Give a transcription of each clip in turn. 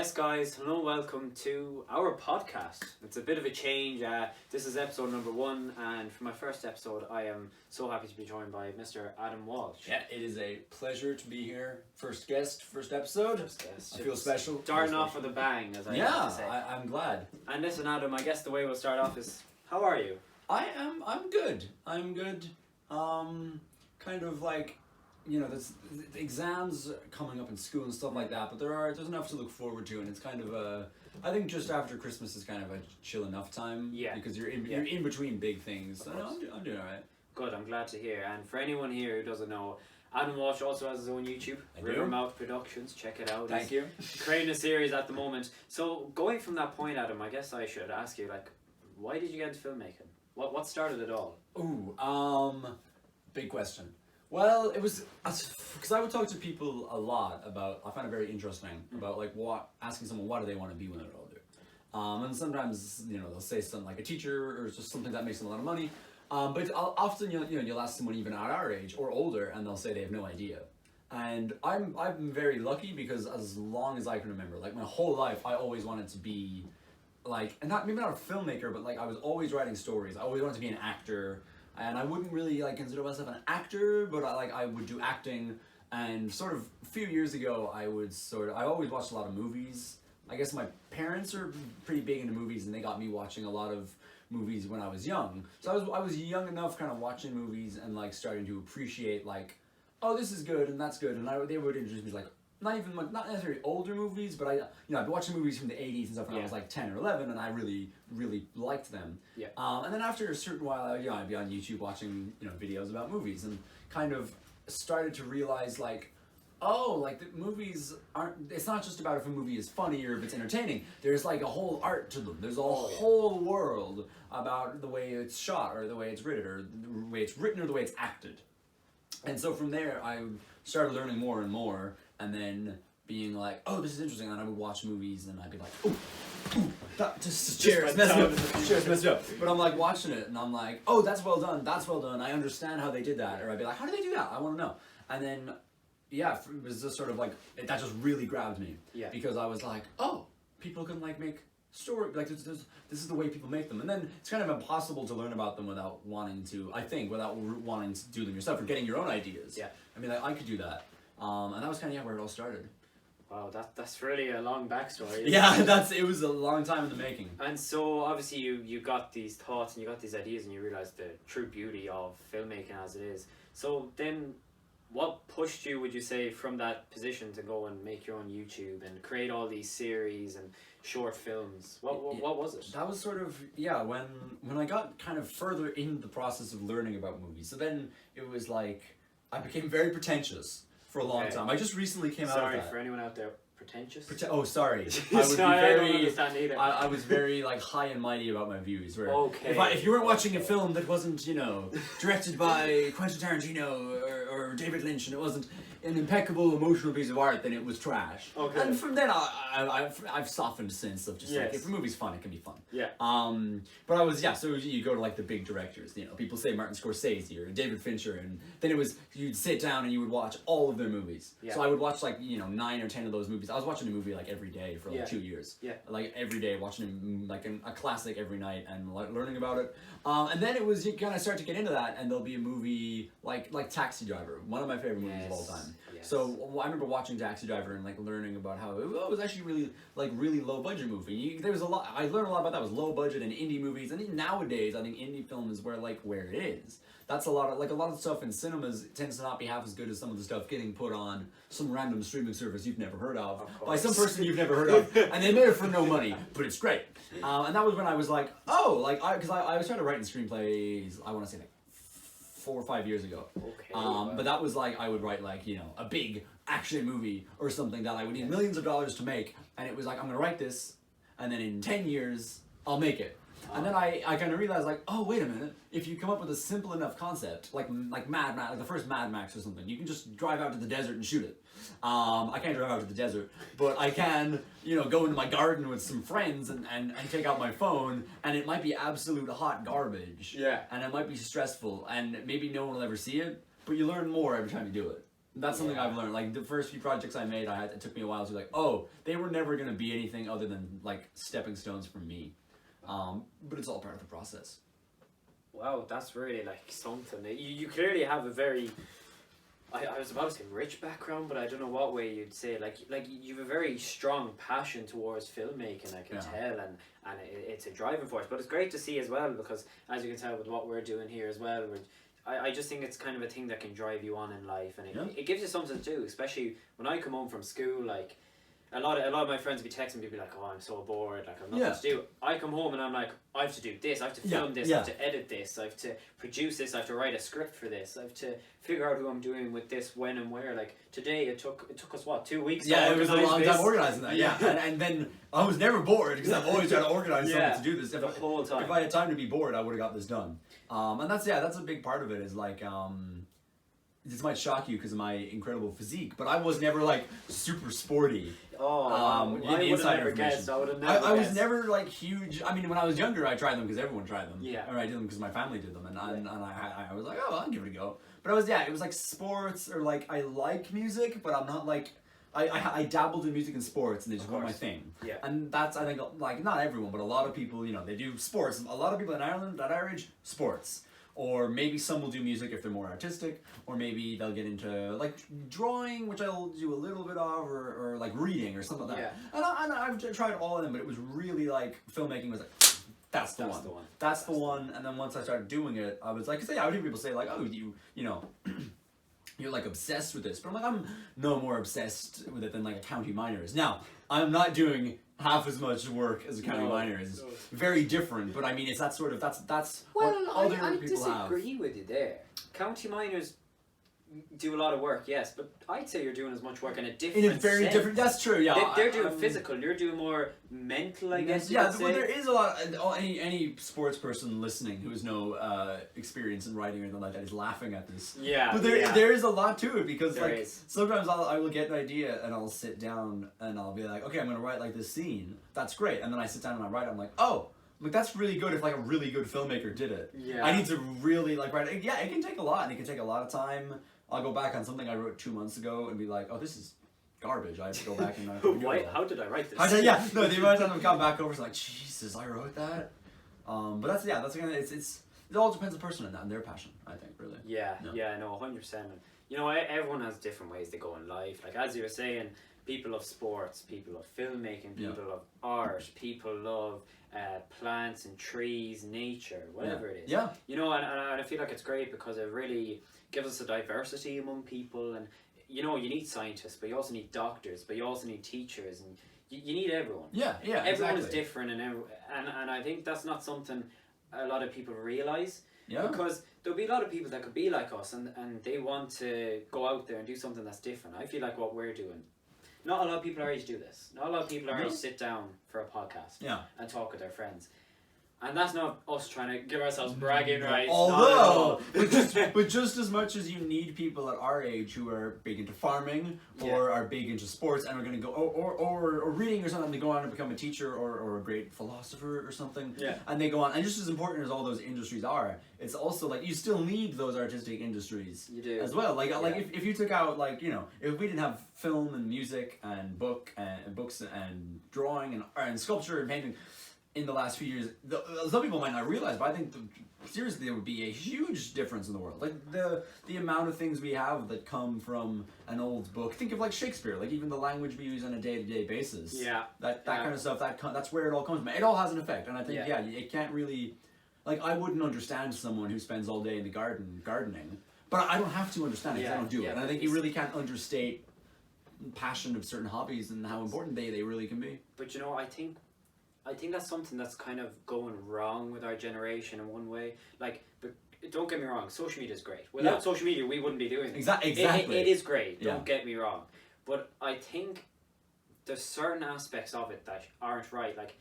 Yes, guys, hello, welcome to our podcast. It's a bit of a change. This is episode number 1, and for my first episode, I am so happy to be joined by Mr. Adam Walsh. Yeah, it is a pleasure to be here. First guest, first episode. I feel special. Starting off with a bang, as I like to say. I'm glad. And listen, Adam, I guess the way we'll start off is, how are you? I'm good. I'm good. Kind of like, there's exams coming up in school and stuff like that, but there's enough to look forward to, and it's kind of I think just after Christmas is kind of a chill enough time. Yeah. Because you're in between big things. So I'm doing alright. Good, I'm glad to hear. And for anyone here who doesn't know, Adam Walsh also has his own YouTube, I do. Rivermouth Productions. Check it out. Thank you. Creating a series at the moment. So going from that point, Adam, I guess I should ask you, why did you get into filmmaking? What started it all? Ooh, big question. Well, it was because I would talk to people a lot about. I find it very interesting about asking someone what do they want to be when they're older, and sometimes they'll say something like a teacher or just something that makes them a lot of money, but often you'll ask someone even at our age or older and they'll say they have no idea. And I'm very lucky because as long as I can remember, my whole life, I always wanted to be and maybe not a filmmaker, but I was always writing stories. I always wanted to be an actor. And I wouldn't really consider myself an actor, but I would do acting. And sort of a few years ago, I always watched a lot of movies. I guess my parents are pretty big into movies, and they got me watching a lot of movies when I was young. So I was young enough, kind of watching movies and starting to appreciate oh, this is good and that's good. And they would introduce me not necessarily older movies, but I'd be watching movies from the 80s and stuff when I was 10 or 11, and I really, really liked them. Yeah. And then after a certain while, I'd be on YouTube watching, videos about movies, and kind of started to realize the movies it's not just about if a movie is funny or if it's entertaining. There's a whole art to them. There's a whole world about the way it's shot or the way it's written or the way it's acted. And so from there, I started learning more and more, and then being oh, this is interesting, and I would watch movies, and I'd be that just chair's messed up. But I'm watching it, and I'm oh, that's well done, I understand how they did that. Or I'd be how do they do that? I want to know. And then, yeah, it was just sort of that just really grabbed me. Yeah. Because I was oh, people can make story, this is the way people make them. And then it's kind of impossible to learn about them without wanting to do them yourself or getting your own ideas. Yeah. I mean, I could do that. And that was kind of where it all started. Wow, that's really a long backstory. Yeah, it was a long time in the making. And so obviously you got these thoughts and you got these ideas and you realized the true beauty of filmmaking as it is. So then what pushed you, would you say, from that position to go and make your own YouTube and create all these series and short films? What was it? That was sort of, when I got kind of further in the process of learning about movies. So then it was I became very pretentious for a long time. I just recently came out of that. Sorry, for anyone out there, pretentious? Sorry. I don't understand either. I was very high and mighty about my views. Where okay. If you weren't watching a film that wasn't, directed by Quentin Tarantino or David Lynch, and it wasn't an impeccable emotional piece of art, then it was trash. Okay. And from then I've softened since of just if a movie's fun, it can be fun. Yeah. But I was so you go to the big directors, people say Martin Scorsese or David Fincher, and then it was you'd sit down and you would watch all of their movies. Yeah. So I would watch 9 or 10 of those movies. I was watching a movie every day for 2 years. Yeah. Every day watching a classic every night and learning about it. And then it was you kind of start to get into that, and there'll be a movie like Taxi Driver, one of my favorite movies of all time. Yes. So I remember watching Taxi Driver and learning about how it was actually really low budget movie. There was a lot. I learned a lot about that. It was low budget and indie movies. And nowadays, I think indie film is where it is. That's a lot of a lot of stuff in cinemas tends to not be half as good as some of the stuff getting put on some random streaming service you've never heard of by some person you've never heard of, and they made it for no money, but it's great. And that was when I was because I was trying to write in screenplays. I want to say 4 or 5 years ago. Okay. But that was I would write a big action movie or something that I would need millions of dollars to make, and it was I'm gonna write this, and then in 10 years I'll make it. And then I kind of realized oh, wait a minute, if you come up with a simple enough concept like Mad Max, the first Mad Max or something, you can just drive out to the desert and shoot it. I can't drive out to the desert, but I can go into my garden with some friends and take out my phone, and it might be absolute hot garbage. Yeah. And it might be stressful, and maybe no one will ever see it, but you learn more every time you do it. That's something Yeah. I've learned. Like the first few projects I made, it took me a while to be like, oh, they were never gonna be anything other than like stepping stones for me. But it's all part of the process. Wow, that's really like something. You clearly have a very, I was about to say rich background, but I don't know what way you'd say it. Like you have a very strong passion towards filmmaking. I can tell, and it's a driving force. But it's great to see as well, because as you can tell with what we're doing here as well, I just think it's kind of a thing that can drive you on in life, and it gives you something to do. Especially when I come home from school, like. A lot of my friends would be texting me, be like, "Oh, I'm so bored. Like, I've nothing to do." I come home and I'm like, "I have to do this. I have to film this. I have to edit this. I have to produce this. I have to write a script for this. I have to figure out who I'm doing with this, when and where." Like today, it took us what, 2 weeks? Yeah, to it was a long this? time organizing that. Yeah, and then I was never bored because I've always tried to organize something to do this. The whole time. If I had time to be bored, I would have got this done. And that's a big part of it. Is like. This might shock you because of my incredible physique, but I was never like super sporty. Oh, I would have never guessed. I would have never. I was never like huge. I mean, when I was younger, I tried them because everyone tried them. Yeah. Or I did them because my family did them, and I was like, oh, I'll give it a go. But it was like sports, or like I like music, but I'm not like. I dabbled in music and sports, and they just weren't my thing. Yeah. And that's, I think, like not everyone, but a lot of people, they do sports. A lot of people in Ireland at our age, sports. Or maybe some will do music if they're more artistic, or maybe they'll get into like drawing, which I'll do a little bit of, or like reading or something like that. And I've tried all of them, but it was really like filmmaking was like, that's the one. That's the one. And then once I started doing it, I was like, cause I would hear people say like, oh, you're like obsessed with this, but I'm like, I'm no more obsessed with it than like a county minor is. Now, I'm not doing half as much work as a county minor is. Very different, but I mean, it's that sort of that's well, what other I people have. disagree with you there. County minors do a lot of work, yes, but I'd say you're doing as much work in a different. In a very different. That's true. Yeah, they're doing physical. You're doing more mental, I guess. Yeah, well, there is a lot. Any sports person listening who has no experience in writing or anything like that is laughing at this. Yeah, but there is a lot to it because there is. Sometimes I will get an idea and I'll sit down and I'll be like, okay, I'm gonna write like this scene. That's great, and then I sit down and I write. I'm like, oh. Like that's really good if like a really good filmmaker did it. Yeah. I need to really like write it. Yeah, it can take a lot and it can take a lot of time. I'll go back on something I wrote 2 months ago and be like, oh, this is garbage. I have to go back and how did I write this? The amount of time I've gone back over is like, Jesus, I wrote that. But that's kind of it all depends on the person and their passion. I think really. Yeah, no, 100%. And everyone has different ways to go in life. Like as you were saying, people love sports, people love filmmaking, people love art, people love plants and trees, nature, whatever it is. Yeah. And I feel like it's great because it really gives us a diversity among people. And you need scientists, but you also need doctors, but you also need teachers, and you need everyone. Yeah, everyone is different, and I think that's not something a lot of people realize. Yeah. Because there'll be a lot of people that could be like us, and they want to go out there and do something that's different. I feel like what we're doing. Not a lot of people our age do this. Not a lot of people our age sit down for a podcast and talk with their friends. And that's not us trying to give ourselves bragging rights. Although, but just as much as you need people at our age who are big into farming or are big into sports and are going to go or reading or something, they go on to become a teacher or a great philosopher or something. Yeah. And they go on, and just as important as all those industries are, it's also like you still need those artistic industries. You do as well. Like if you took out if we didn't have film and music and books and drawing and sculpture and painting. In the last few years, some people might not realize, but I think seriously there would be a huge difference in the world. Like the amount of things we have that come from an old book. Think of like Shakespeare, like even the language we use on a day-to-day basis. Yeah. That kind of stuff. That's where it all comes from. It all has an effect, and I think it can't really. Like I wouldn't understand someone who spends all day in the garden gardening, but I don't have to understand it because I don't do it. And I think you really can't understate passion of certain hobbies and how important they really can be. But I think that's something that's kind of going wrong with our generation in one way. Like, but don't get me wrong, social media is great. Without social media, we wouldn't be doing this. Exactly. It is great, don't get me wrong. But I think there's certain aspects of it that aren't right. Like,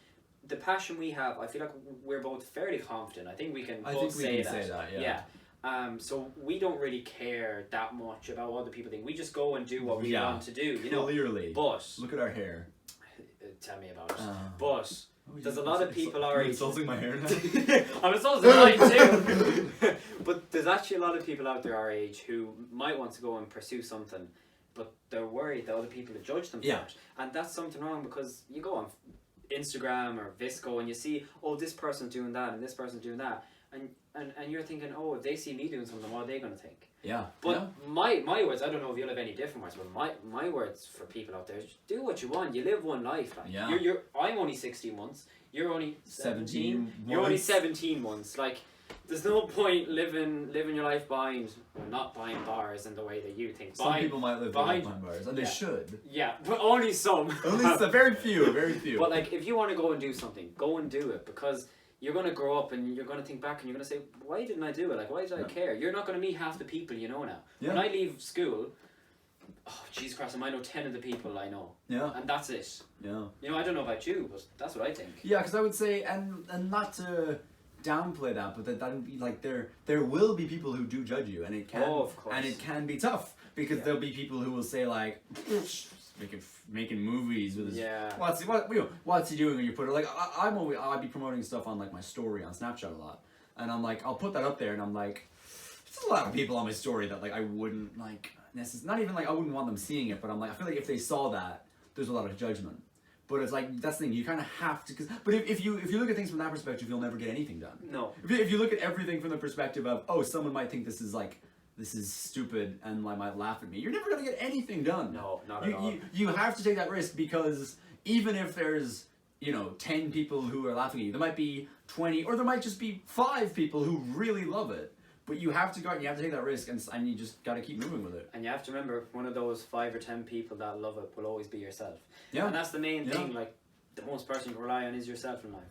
the passion we have, I feel like we're both fairly confident. I think we can both say that. Yeah. So we don't really care that much about what other people think. We just go and do what we want to do. Clearly. But look at our hair. Tell me about it. But there's a lot of people our You're age. insulting my hair now. I'm insulting mine too. But there's actually a lot of people out there our age who might want to go and pursue something, but they're worried that other people will judge them for it. And that's something wrong, because you go on Instagram or Visco and you see, oh, this person's doing that and this person's doing that. And you're thinking, oh, if they see me doing something, what are they going to think? Yeah. But my words, I don't know if you'll have any different words, but my words for people out there is do what you want. You live one life. Like, I'm only 16 months. You're only 17. You're only 17 months. Like, there's no point living your life not buying bars in the way that you think. Some people might live behind bars, and they should. Yeah, but only some. Only some, very few. But like, if you want to go and do something, go and do it, because you're going to grow up and you're going to think back and you're going to say, why didn't I do it? Like, why did I care? You're not going to meet half the people you know now. Yeah. When I leave school, oh, Jesus Christ, I might know 10 of the people I know. Yeah. And that's it. Yeah. You know, I don't know about you, but that's what I think. Yeah, because I would say, and not to downplay that, but that would be like, there will be people who do judge you, and it can, of course. And it can be tough, because there'll be people who will say like, making movies with his, what's he doing when you put it, like, I'd be promoting stuff on like my story on Snapchat a lot, and I'm like, I'll put that up there, and I'm like, there's a lot of people on my story that like I wouldn't like not even like I wouldn't want them seeing it, but I'm like, I feel like if they saw that, there's a lot of judgment. But it's like, that's the thing, you kind of have to, but if you look at things from that perspective, you'll never get anything done. No. If you look at everything from the perspective of, oh, someone might think this is stupid and might laugh at me, you're never going to get anything done. No, not at all. You have to take that risk, because even if there's, 10 people who are laughing at you, there might be 20, or there might just be 5 people who really love it. But you have to go out and you have to take that risk, and you just got to keep moving with it. And you have to remember, one of those 5 or 10 people that love it will always be yourself. Yeah. And that's the main thing, like, the most person you can rely on is yourself in life.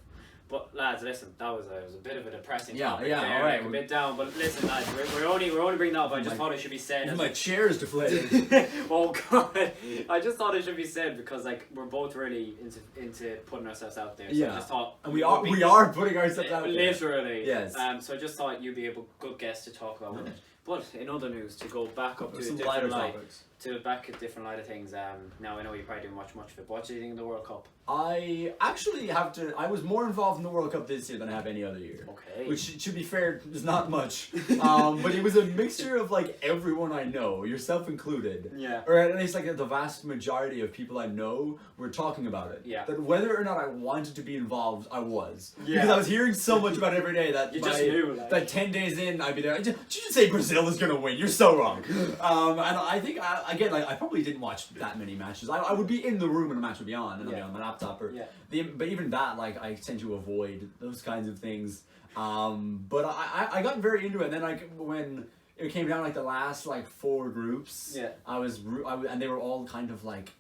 But lads, listen, that was a bit of a depressing topic there, all right, a bit down. But listen, lads, we're only bringing that up. I just thought it should be said. My chair is deflated. Oh God, I just thought it should be said, because like, we're both really into putting ourselves out there. So I just thought, and we are putting ourselves out there. Literally. Yes. So I just thought you'd be a good guest to talk about with it. But in other news, to go back up to a some different light, topics. to back a different light of things. Now I know you probably didn't watch much of it. But what do you think of the World Cup? I actually I was more involved in the World Cup this year than I have any other year. Okay. Which, to be fair, is not much. But it was a mixture of like everyone I know, yourself included. Yeah. Or at least like the vast majority of people I know were talking about it. Yeah. That whether or not I wanted to be involved, I was. Yeah. Because I was hearing so much about it every day that you just knew, like. that 10 days in, I'd be there. Did you just say Brazil is going to win? You're so wrong. And I think, I probably didn't watch that many matches. I would be in the room when a match would be on, and I'd be on my laptop. But even that, like, I tend to avoid those kinds of things. But I got very into it, and then like when it came down like the last like 4 groups, and they were all kind of like,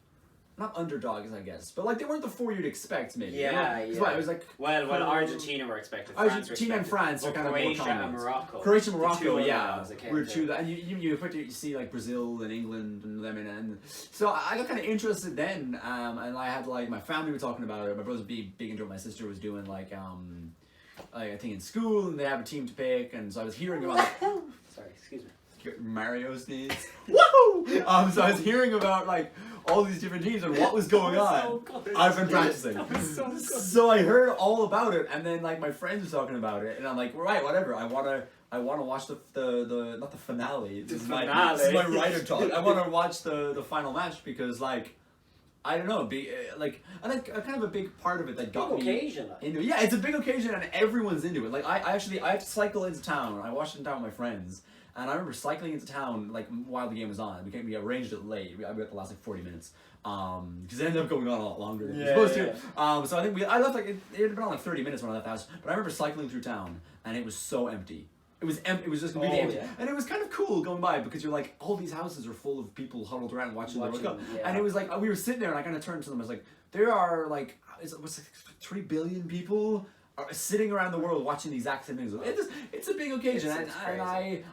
not underdogs, I guess, but like they weren't the 4 you'd expect, maybe. Yeah, you know? It was like, well, Argentina were expected. Argentina and France are kind of more Croatia and Morocco. Croatia and Morocco, we're two. And you see like Brazil and England and them, and so I got kind of interested then, and I had like my family were talking about it. My brother was big into it. My sister was doing like I think in school, and they have a team to pick, and so I was hearing about. Sorry, excuse me. Mario sneeze. Woohoo! So I was hearing about like all these different teams and what was going on. So I've been practicing. That was so good. So I heard all about it, and then like my friends were talking about it, and I'm like, right, whatever. I wanna watch the not the finale. This is my writer talk. I wanna watch the final match, because like, I don't know, I think kind of a big part of it that got me into. Yeah, it's a big occasion, and everyone's into it. Like I have to cycle into town. I watched it in town with my friends. And I remember cycling into town like while the game was on. We arranged it late. We got the last like 40 minutes, because it ended up going on a lot longer than it was supposed to. So I think I left like it had been on like 30 minutes when I left the house. But I remember cycling through town, and it was so empty. It was just completely empty, and it was kind of cool going by, because you're like, all these houses are full of people huddled around watching the World Cup, and it was like we were sitting there, and I kind of turned to them. I was like, there are like, what's like 3 billion people are sitting around the world watching the exact same things. It's a big occasion, and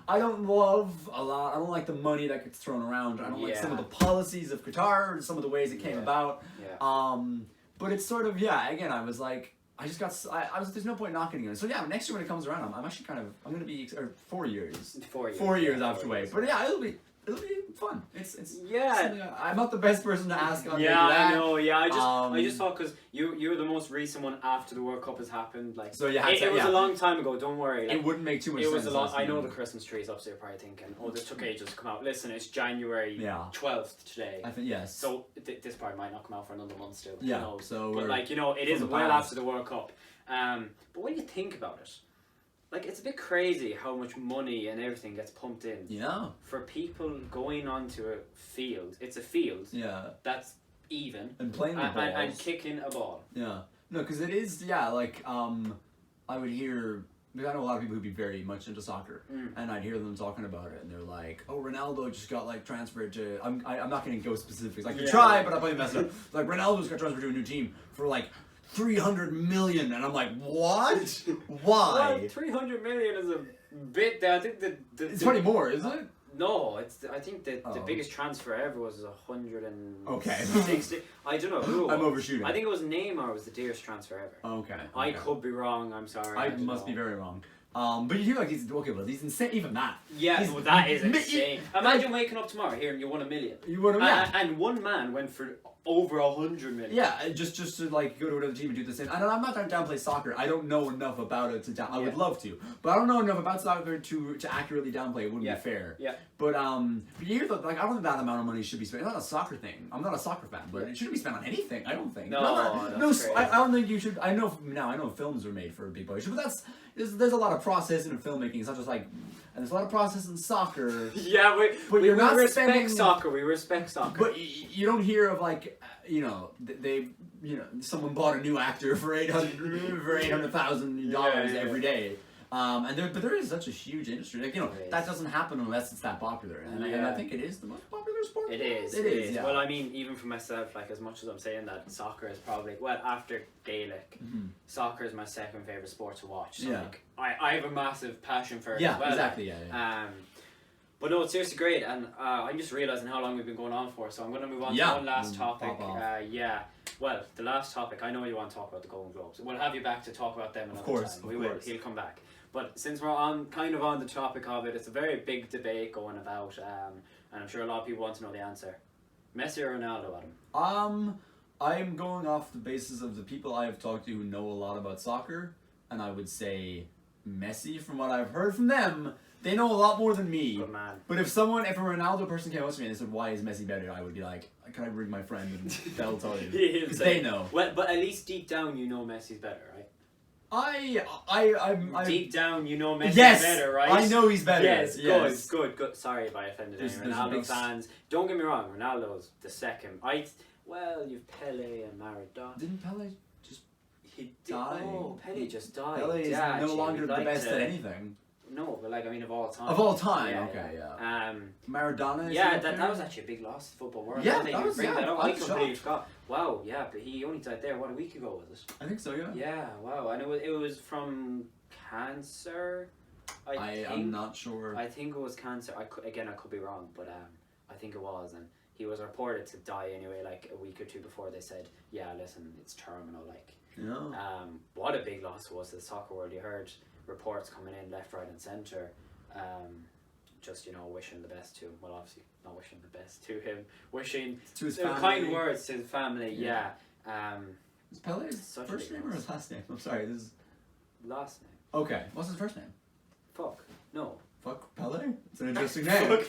I don't love a lot. I don't like the money that gets thrown around. I don't like some of the policies of Qatar, some of the ways it came about. But it's sort of again, I was like, I was like, there's no point knocking it. So next year when it comes around, I'm actually I'm gonna be 4 years. 4 years. 4 years after wait. But it'll it'll be fun. It's Yeah. something I'm not the best person to ask on. Yeah, maybe that. I know. Yeah, I just thought because you're the most recent one after the World Cup has happened. Like, So you it was a long time ago. Don't worry. Like, it wouldn't make too much it sense. was a lot. last I know year. the Christmas tree is upstairs, probably thinking, "Oh, this took ages to come out." Listen, it's January Yeah. 12th today. I think yes. So this part might not come out for another month still. Yeah, Who knows? so but we're like it is from the well past. after the World Cup. But when you think about it, like it's a bit crazy how much money and everything gets pumped in Yeah. for people going onto a field. It's a field Yeah. that's even And playing the balls. and kicking a ball. Yeah. No, because it is. Yeah. Like I would hear. Because I know a lot of people who'd be very much into soccer, and I'd hear them talking about it, and they're like, "Oh, Ronaldo just got like transferred to." I'm not going to go specifics. I could try, but I'll probably mess it up. Like Ronaldo's got transferred to a new team for like 300 million, and I'm like, what? Why? Well, 300 million is a bit. I think It's probably more, isn't it? No, I think the Oh. biggest transfer ever was 160. Okay. I don't know who. It I'm was. overshooting. I think it was Neymar was the dearest transfer ever. Okay. I okay. could be wrong. I'm sorry. I don't must know. be very wrong. But you hear like he's okay, but he's insane. Even that. Yeah, He's- well, that is mi- insane. Imagine waking up tomorrow hearing you won $1 million. You want to? Yeah. And one man went for over 100 million. Yeah, just to like go to another team and do the same. And I'm not trying to downplay soccer. I don't know enough about it to down. I would love to, but I don't know enough about soccer to accurately downplay. It wouldn't be fair. Yeah. But you hear like I don't think that amount of money should be spent. It's not a soccer thing. I'm not a soccer fan, but it shouldn't be spent on anything. I don't think. No, no. that's crazy. I don't think you should. I know films are made for a big budget, but there's a lot of process in filmmaking. It's not just like, and there's a lot of process in soccer. Yeah, But we you're not respect spending- soccer. We respect soccer. But you don't hear of like someone bought a new actor for $800,000 Yeah. every day. But there is such a huge industry. Like that doesn't happen unless it's that popular. And I think it is the most popular sport. It is. It is. Yeah. Well, I mean, even for myself, like as much as I'm saying that soccer is probably after Gaelic, soccer is my second favorite sport to watch. So Yeah. like, I have a massive passion for it Yeah, as well. exactly. Yeah. But no, it's seriously great, and I'm just realizing how long we've been going on for. So I'm going to move on to one last topic. Pop off. Well, the last topic. I know you want to talk about the Golden Globes. We'll have you back to talk about them another time. We will. He'll come back. But since we're on the topic of it, it's a very big debate going about, and I'm sure a lot of people want to know the answer. Messi or Ronaldo, Adam? I'm going off the basis of the people I have talked to who know a lot about soccer, and I would say Messi. From what I've heard from them, they know a lot more than me. Good man. But if a Ronaldo person came up to me and they said, "Why is Messi better?" I would be like, "Can I bring my friend?" And they'll tell you because they know. Well, but at least deep down, you know Messi's better, right? I'm Deep down, you know Messi's yes, better, right? I know he's better. Yes, yes. good. Sorry if I offended any There's Ronaldo big fans. Don't get me wrong, Ronaldo's the second. You've Pele and Maradona. Didn't Pele just He did. die? Oh, Pele just died. Pele is Yeah, no actually, longer we'd the like best to- at anything. No, but of all time. Of all time, Yeah, okay, yeah. Maradona. Is Yeah, up that there? was actually a big loss to football world. Yeah, They that didn't was- bring yeah, that up. I I was completely shocked. forgot. Wow, yeah, but he only died there. What, a week ago was it? I think so. Yeah. Yeah, wow, and it was from cancer. I'm not sure. I think it was cancer. I could be wrong, but I think it was, and he was reported to die anyway, like a week or two before they said, yeah, listen, it's terminal. Like, Yeah. what a big loss it was to the soccer world. You heard reports coming in left, right, and centre. Just wishing the best to him. Well, obviously not wishing the best to him. Wishing To his kind family. words to his family. Yeah. Is Pele his Such a first big name or loss. his last name? I'm sorry. This is Last name. okay. What's his first name? Fuck. No. Fuck Pele. It's an interesting name.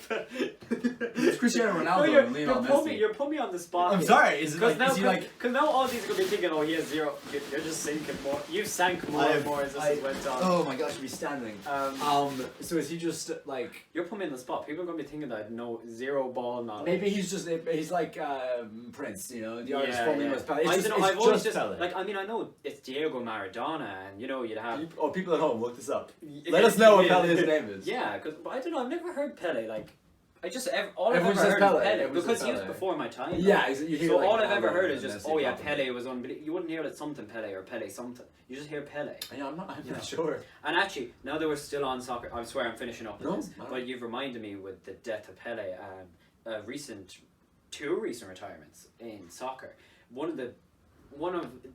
It's Cristiano Ronaldo No, and Lionel Messi. you're putting me on the spot. I'm here. sorry. Is it like? Now, Is he like? Because now all these are going to be thinking, oh, he has zero. You're just sinking more. You sank more and more as this went on. Oh my gosh, he's standing. So is he just like? You're putting me in the spot. People are going to be thinking that zero ball knowledge. Maybe he's like Prince. The artist formerly known as Pele. I It's don't know. I've always just Pele. I know it's Diego Maradona, and you'd have. People at home, look this up. Let us know what Pele's name is. Yeah, but I don't know. I've never heard Pele. Like, all I've Everyone ever says heard Pele. is Pele Everyone because says he was Pele. before my time. Yeah, you hear So like all I've ever Ronaldo heard is and just, Messi oh yeah, probably. Pele was unbelievable. You wouldn't hear it something Pele or Pele something. You just hear Pele. Yeah, I'm not sure. And actually, now that we're still on soccer, I swear I'm finishing up with No, this. no. But you've reminded me with the death of Pele, two recent retirements in soccer. One of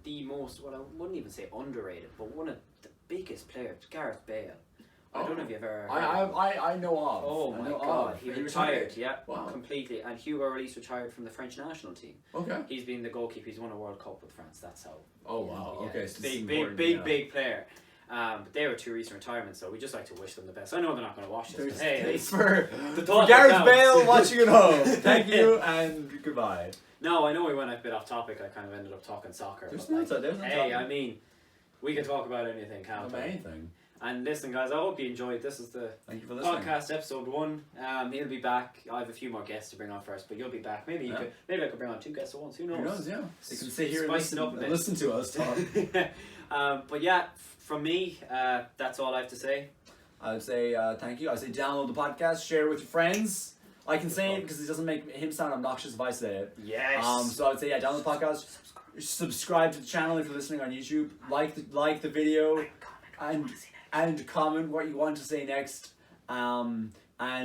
the most, I wouldn't even say underrated, but one of the biggest players, Gareth Bale. I don't know if you've ever. I know of. Oh I my know God, of. he He retired. Yeah, Wow. completely. And Hugo Lloris retired from the French national team. Okay. He's been the goalkeeper. He's won a World Cup with France. That's how. Oh wow. Yeah, Okay. So this is big important, big player. But they were two recent retirements, so we just like to wish them the best. I know they're not going to watch this, but hey, at least for the thought Gareth counts. Bale watching at home. Thank you and goodbye. No, I know we went a bit off topic. I kind of ended up talking soccer. There's but no like, t- there's no hey, topic. I mean, we can talk about anything, can't About we? anything. And listen, guys, I hope you enjoyed. This is the Thank you for listening. podcast episode 1. He'll be back. I have a few more guests to bring on first, but you'll be back. Maybe Yeah. maybe I could bring on 2 guests at once. Who knows? Who knows? Yeah. They can sit here and Spice it up a bit. listen to us talk. But yeah, from me, that's all I have to say. I would say thank you. I would say download the podcast, share it with your friends. I can say it because it doesn't make him sound obnoxious if I say it. Yes. So I would say download the podcast, subscribe to the channel if you're listening on YouTube, like the video, and comment what you want to say next. And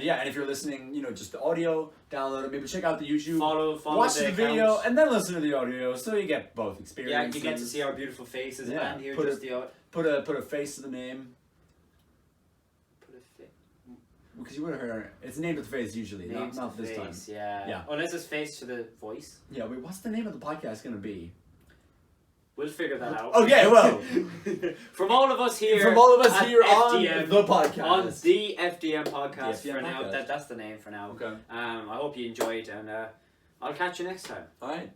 yeah, and if you're listening, just the audio, download it. Maybe check out the YouTube. Follow watch the video accounts. and then listen to the audio, so you get both Yeah, experiences. you get to see our beautiful faces Yeah, and hear put just the. Put a face to the name. Because you would have heard it's a name to the face usually, Name not to this time. face, yeah. Yeah. Unless it's face to the voice. Yeah, wait, what's the name of the podcast gonna be? We'll figure that out. Okay, well. From all of us here. From all of us at here FDM, on the podcast. On the FDM podcast The FDM for now. podcast. That's the name for now. Okay. I hope you enjoyed, and I'll catch you next time. Alright.